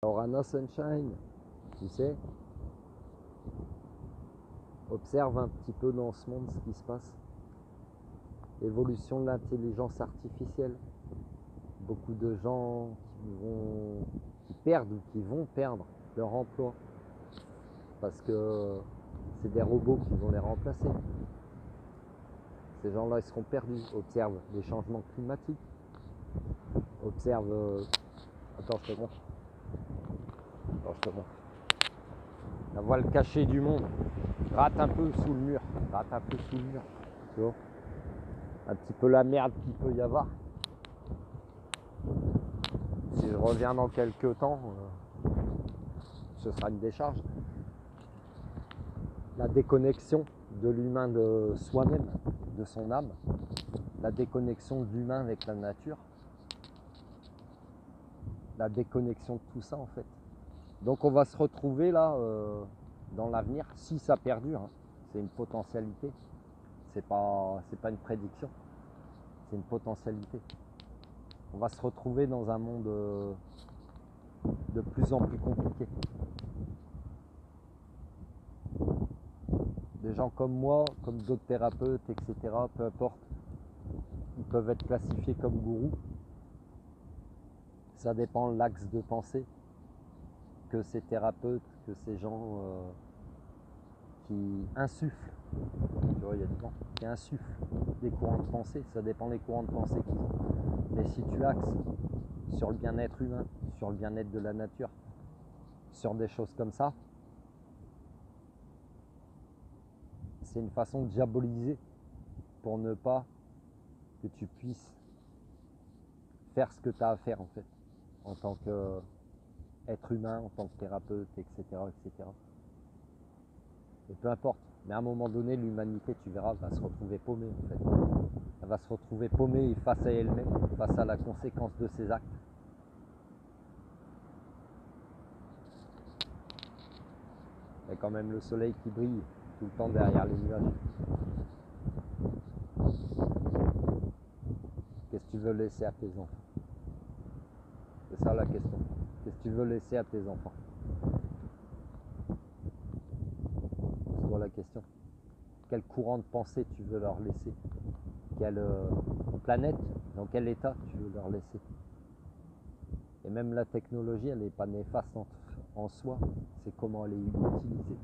Orana Sunshine, tu sais, observe un petit peu dans ce monde ce qui se passe. L'évolution de l'intelligence artificielle. Beaucoup de gens qui perdent ou qui vont perdre leur emploi parce que c'est des robots qui vont les remplacer. Ces gens-là, ils seront perdus. Observe les changements climatiques. Observe... Attends, je te montre. La voile cachée du monde. Gratte un peu sous le mur. Tu vois, un petit peu la merde qu'il peut y avoir. Si je reviens dans quelques temps, ce sera une décharge. La déconnexion de l'humain de soi-même, de son âme. La déconnexion de l'humain avec la nature. La déconnexion de tout ça en fait. Donc on va se retrouver là dans l'avenir, si ça perdure, hein. C'est une potentialité. C'est pas une prédiction. C'est une potentialité. On va se retrouver dans un monde de plus en plus compliqué. Des gens comme moi, comme d'autres thérapeutes, etc., peu importe, ils peuvent être classifiés comme gourous. Ça dépend de l'axe de pensée que ces thérapeutes, que ces gens qui insufflent. Tu vois, il y a des gens qui insufflent des courants de pensée, ça dépend des courants de pensée qu'ils ont. Mais si tu axes sur le bien-être humain, sur le bien-être de la nature, sur des choses comme ça, c'est une façon de diaboliser pour ne pas que tu puisses faire ce que tu as à faire en fait, en tant qu'être humain, en tant que thérapeute, etc., etc. Et peu importe, mais à un moment donné, l'humanité, tu verras, va se retrouver paumée en fait. Elle va se retrouver paumée face à elle-même, face à la conséquence de ses actes. Il y a quand même le soleil qui brille tout le temps derrière les nuages. Qu'est-ce que tu veux laisser à tes enfants? C'est ça la question. Qu'est-ce que tu veux laisser à tes enfants? Pose-toi la question. Quel courant de pensée tu veux leur laisser? Quelle planète, dans quel état tu veux leur laisser? Et même la technologie, elle n'est pas néfaste en soi, c'est comment elle est utilisée.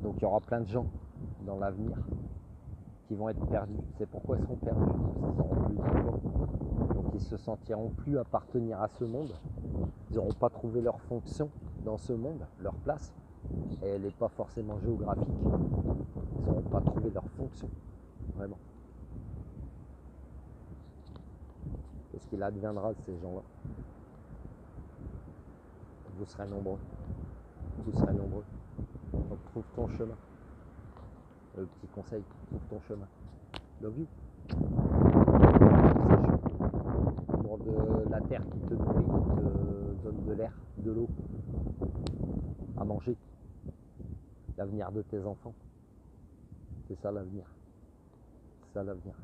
Donc il y aura plein de gens dans l'avenir qui vont être perdus. C'est pourquoi ils seront perdus, parce qu'ils n'auront plus d'emploi. Donc ils se sentiront plus appartenir à ce monde. Ils n'auront pas trouvé leur fonction dans ce monde, leur place. Et elle n'est pas forcément géographique. Ils n'auront pas trouvé leur fonction, vraiment. Qu'est-ce qu'il adviendra de ces gens-là? Vous serez nombreux. Vous serez nombreux. Donc trouve ton chemin. Le petit conseil, trouve ton chemin. Love you. Pour de la terre qui te nourrit, qui te donne de l'air, de l'eau, à manger. L'avenir de tes enfants. C'est ça l'avenir. C'est ça l'avenir.